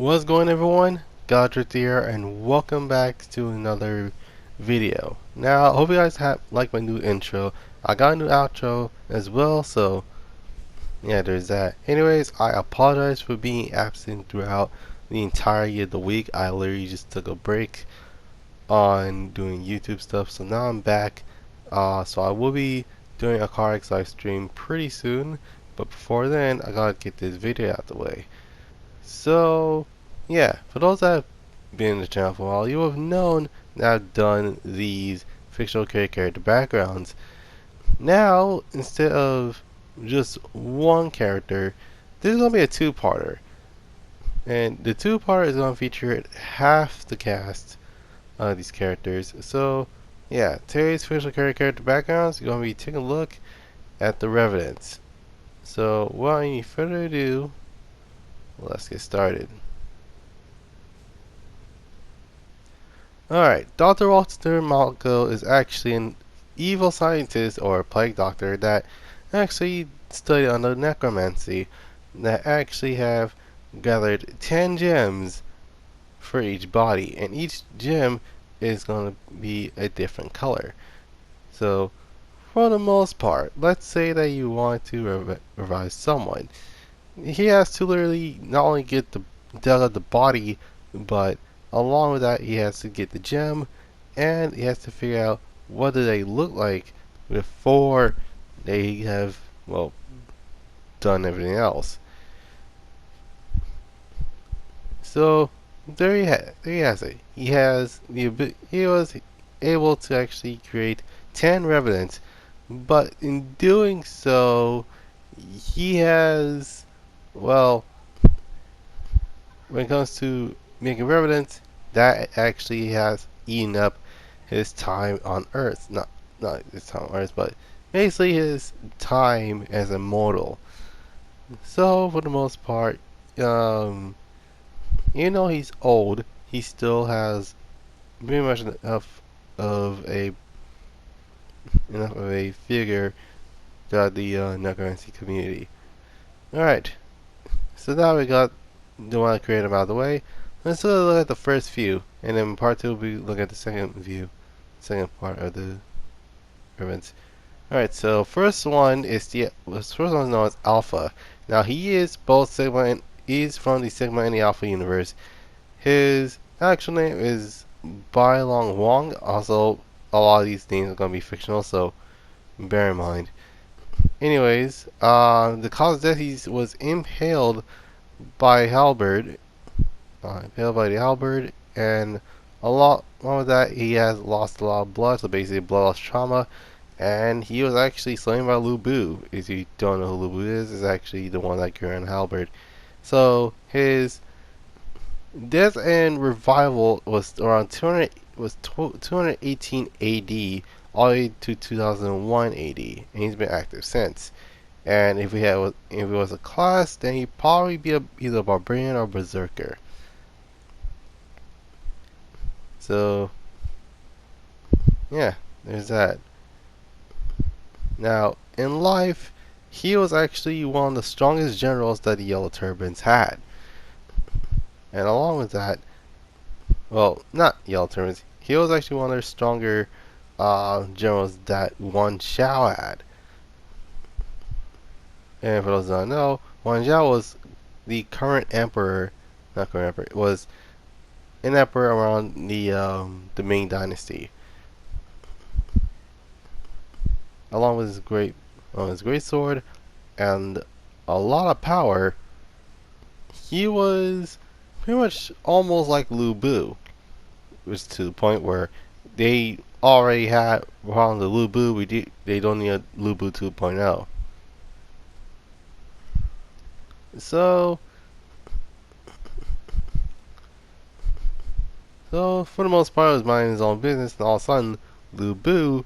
What's going on, everyone? Godric here, and welcome back to another video. Now, I hope you guys have like my new intro. I got a new outro as well, so yeah, there's that. Anyways, I apologize for being absent throughout the entirety of the week. I literally just took a break on doing YouTube stuff, so now I'm back. So I will be doing a CarX live stream pretty soon, but before then, I gotta get this video out the way. So, yeah, for those that have been in the channel for a while, you have known that I've done these fictional character backgrounds. Now, instead of just one character, this is going to be a two-parter. And the two-parter is going to feature half the cast of these characters. So, yeah, today's fictional character backgrounds, you're going to be taking a look at the Revenants. So, without any further ado, let's get started. Alright, Dr. Walter Malko is actually an evil scientist or plague doctor that actually studied under necromancy that actually have gathered 10 gems for each body, and each gem is going to be a different color. So, for the most part, let's say that you want to revive someone. He has to literally not only get the body, but along with that, he has to get the gem, and he has to figure out what do they look like before they have, well, done everything else. So there he has it. He was able to actually create 10 revenants, but in doing so, he has, well, when it comes to making revenants, that actually has eaten up his time on Earth. Not his time on Earth, but basically his time as a mortal. So for the most part, even though he's old, he still has pretty much of a enough of a figure throughout the necromancy community. Alright, so now we got the one I created out of the way. Let's look at the first view, and then part 2 will be looking at the second view, second part of the events. Alright, so first one is known as Alpha. Now he is both Sigma and he's from the Sigma and the Alpha universe. His actual name is Bai Long Wong. Also, a lot of these names are gonna be fictional, so bear in mind. Anyways, the cause of death he was impaled by halberd. Impaled by the halberd, and along with that, he has lost a lot of blood, so basically blood loss trauma, and he was actually slain by Lu Bu. If you don't know who Lu Bu is actually the one that grew on halberd. So his death and revival was around 218 AD all the way to 2001 AD, and he's been active since. And if he was a class, then he'd probably be either a barbarian or berserker. So, yeah, there's that. Now, in life, he was actually one of the strongest generals that the Yellow Turbans had. And along with that, well, not Yellow Turbans, he was actually one of their stronger generals that Wan Xiao had. And for those who don't know, Wan Xiao was the current emperor, not current emperor, was an emperor around the Ming Dynasty. Along with his great sword and a lot of power, he was pretty much almost like Lu Bu, which to the point where they already had around the Lu Bu. They don't need a Lu Bu 2.0. So for the most part, he was minding his own business, and all of a sudden, Lu Bu,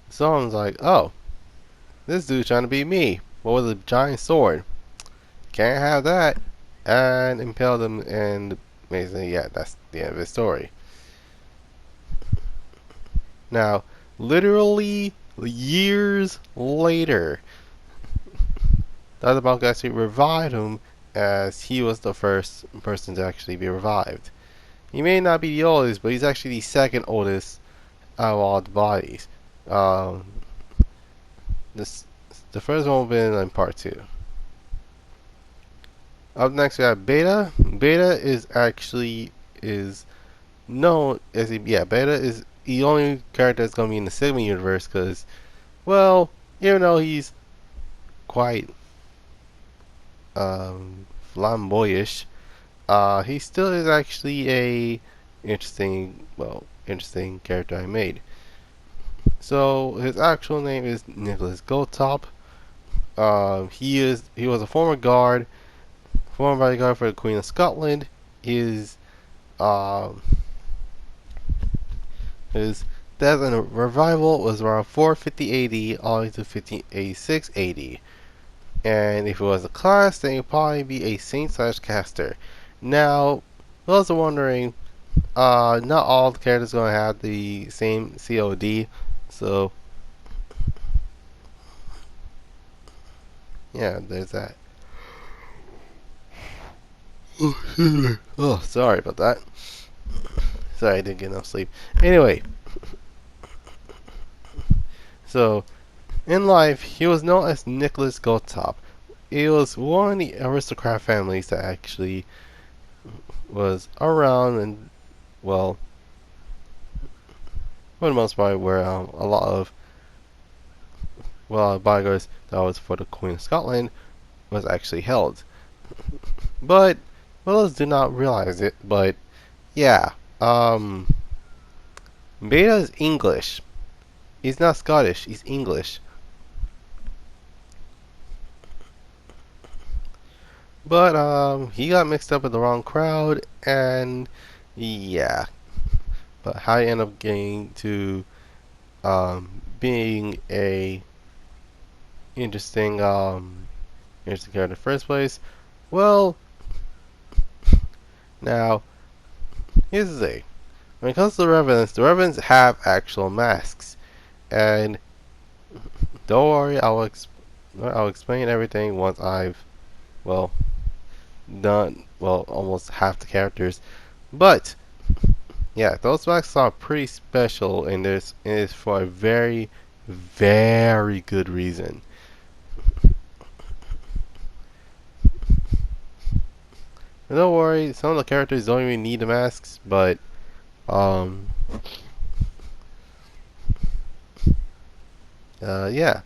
someone's like, "Oh, this dude's trying to beat me, but with a giant sword. Can't have that," and impaled him, and basically, yeah, that's the end of his story. Now, literally years later, the other monk actually revived him as he was the first person to actually be revived. He may not be the oldest, but he's actually the second oldest out of all the bodies. Um, this the first one will be in part 2. Up next we have Beta. Beta is actually is known as Beta is the only character that's gonna be in the Sigma universe because, well, even though he's quite flamboyish, he still is actually a interesting character I made. So his actual name is Nicholas Goldtop. He was a former bodyguard for the Queen of Scotland. His um, his death and revival was around 450 AD all the way to 1586 AD. And if it was a class, then it'd probably be a Saint slash caster. Now, those are wondering, not all the characters are going to have the same COD, so yeah, there's that. Oh, sorry about that. Sorry, I didn't get enough sleep. Anyway, so in life, he was known as Nicholas Goldtop. He was one of the aristocrat families that actually was around and, well, for the most part, where a lot of bodyguards that was for the Queen of Scotland was actually held. But others do not realize it. But yeah, Beta is English. He's not Scottish. He's English. But he got mixed up with the wrong crowd, and yeah. But how he ended up getting to being a interesting character in the first place? Well, now here's the thing. When it comes to the Revenants have actual masks, and don't worry, I'll explain everything once I've well done almost half the characters. But yeah, those masks are pretty special, and it is for a very, very good reason. And don't worry, some of the characters don't even need the masks, but yeah,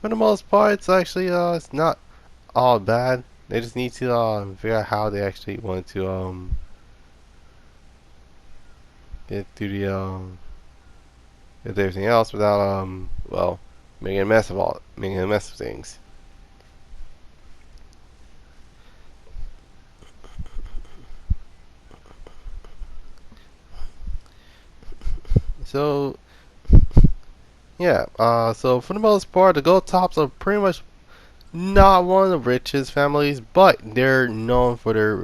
for the most part, it's actually it's not all bad. They just need to figure out how they actually want to get through the get everything else without making a mess of things. So yeah, so for the most part, the Gold Tops are pretty much not one of the richest families, but they're known for their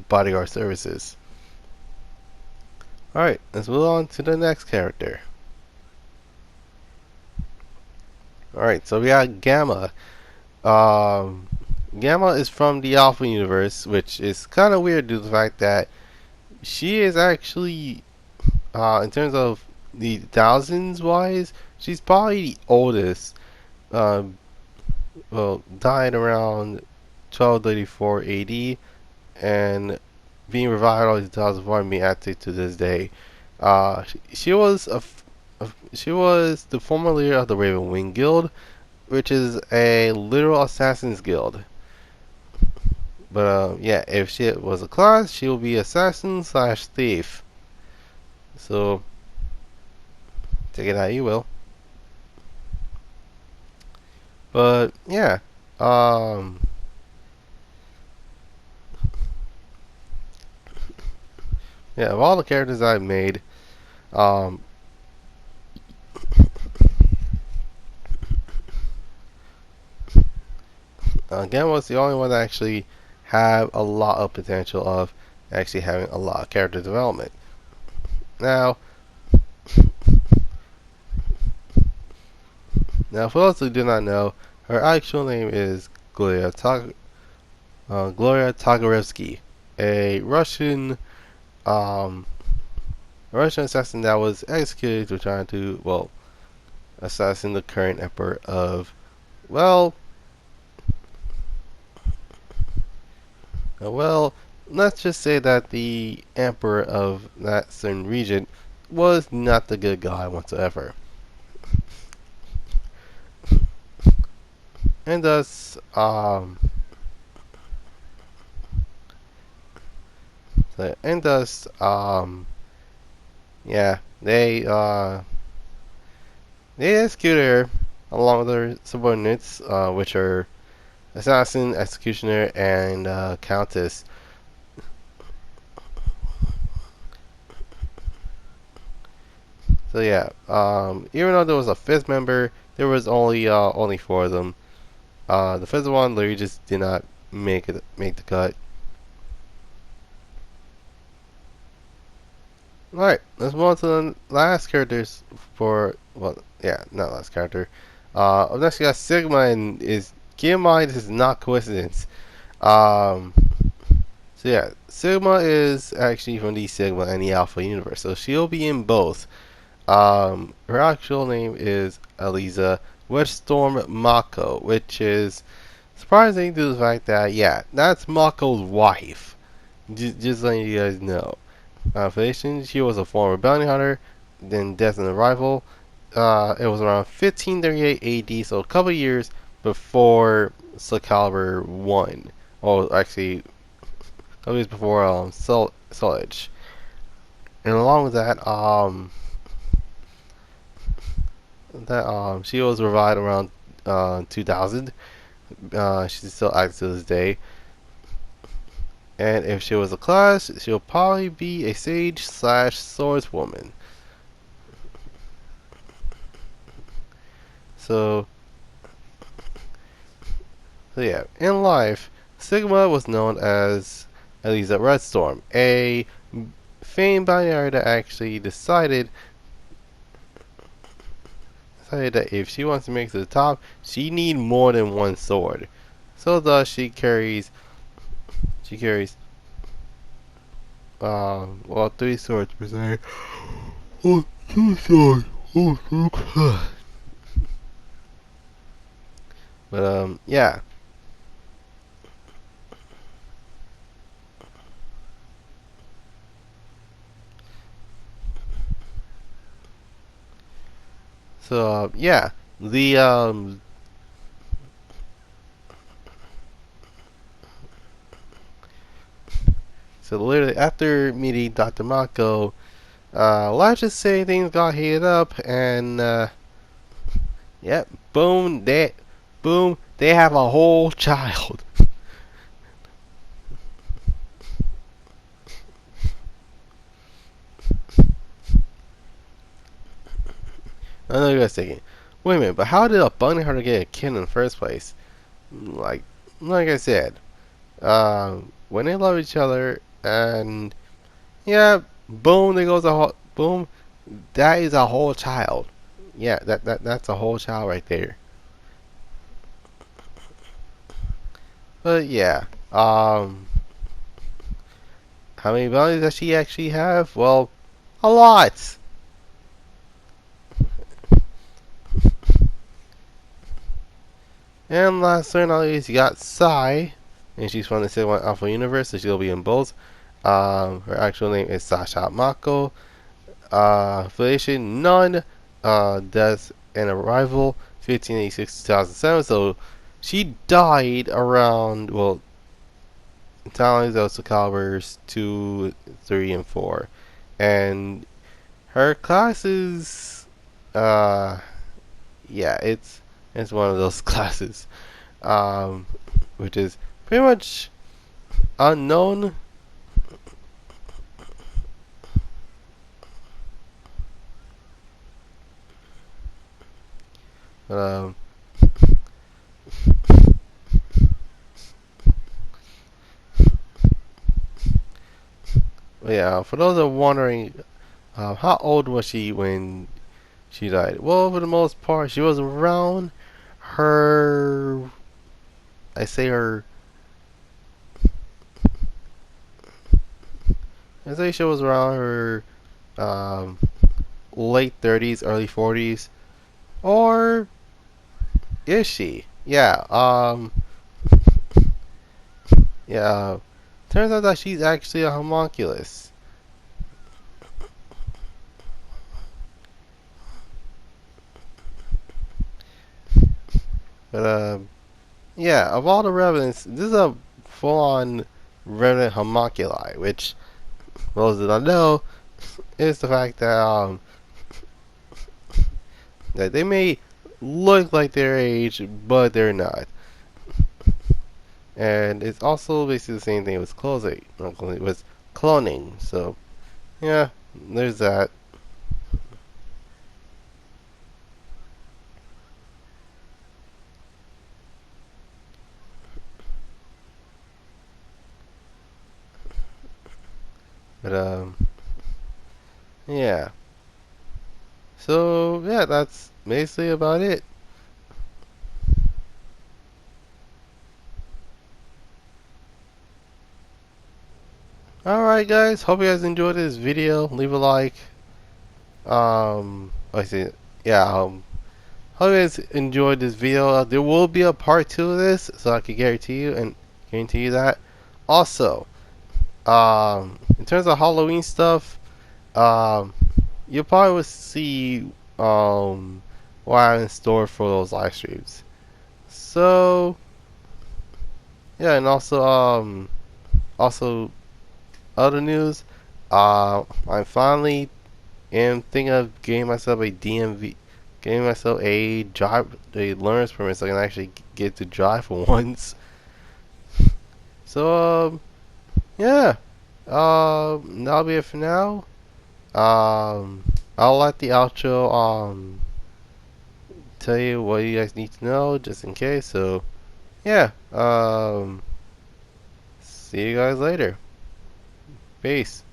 bodyguard services. Alright, let's move on to the next character. Alright, so we got Gamma. Gamma is from the Alpha universe, which is kind of weird due to the fact that she is actually, in terms of the thousands wise, she's probably the oldest. Died around 1234 AD, and being revived all 2004 and being active to this day. She was she was the former leader of the Raven Wing Guild, which is a literal assassins guild. But yeah, if she was a class, she will be assassin slash thief. So take it how you will. But yeah, yeah, of all the characters I've made, Gamma was the only one that actually have a lot of potential of actually having a lot of character development. Now, for those who do not know, her actual name is Gloria Gloria Tokarevsky, a um, Russian assassin that was executed for trying to, well, assassin the current emperor of, well, well, let's just say that the emperor of that certain region was not the good guy whatsoever. And thus, and thus, yeah, they executed her along with their subordinates, which are assassin, executioner, and countess. So yeah, even though there was a fifth member, there was only four of them. The fifth one literally just did not make the cut. Alright, let's move on to the last characters for, well, yeah, not last character. Up next we got Sigma, and keep in mind this is not coincidence. Um, so yeah, Sigma is actually from the Sigma and the Alpha universe, so she'll be in both. Her actual name is Eliza Weststorm Mako, which is surprising to the fact that, yeah, that's Mako's wife. Just letting you guys know. Foundation, she was a former bounty hunter, then death and arrival. It was around 1538 AD, so a couple years before Soul Calibur 1. Or actually, a couple years before Soul Edge. And along with that, she was revived around 2000. She's still active to this day. And if she was a class, she'll probably be a sage slash swordswoman. So, so yeah, in life, Sigma was known as Eliza Redstorm, a famed bounty hunter that actually decided that if she wants to make it to the top, she need more than one sword. So thus she carries well, three swords per se. Oh, two swords. Oh, but yeah. So yeah, the so literally after meeting Dr. Mako, let's just say things got heated up, and yep, boom, they have a whole child. I know you guys thinking, wait a minute, but how did a bounty hunter get a kid in the first place? Like, like I said, when they love each other, and yeah, boom, there goes a whole boom. That is a whole child. Yeah, that's a whole child right there. But yeah, how many bounties does she actually have? Well, a lot. And last but not least, you got Sai, and she's from the Sigma Alpha universe, so she'll be in both. Her actual name is Sasha Mako. Affiliation none. Death and arrival 1586 2007. So she died around, well, tallies of Calibers 2, 3, and 4. And her classes, yeah, it's one of those classes, um, which is pretty much unknown. Um, yeah, for those that are wondering, how old was she when she died? Well, for the most part, she was around her, I say her I think she was around her um, late 30s, early 40s, or is she? Yeah. Turns out that she's actually a homunculus. But yeah, of all the revenants, this is a full-on revenant homunculi, which those that I know is the fact that they may look like their age, but they're not. And it's also basically the same thing with cloning, with cloning. So yeah, there's that. But yeah. So yeah, that's basically about it. Alright guys, hope you guys enjoyed this video. Leave a like. I see. Yeah, hope you guys enjoyed this video. There will be a part 2 of this, so I can guarantee you that. Also, in terms of Halloween stuff, you'll probably will see what I have in store for those live streams. So yeah, and also other news, I finally am thinking of getting myself a DMV, getting myself a learner's permit so I can actually get to drive for once. So yeah, that'll be it for now. I'll let the outro tell you what you guys need to know just in case. So yeah, see you guys later. Peace.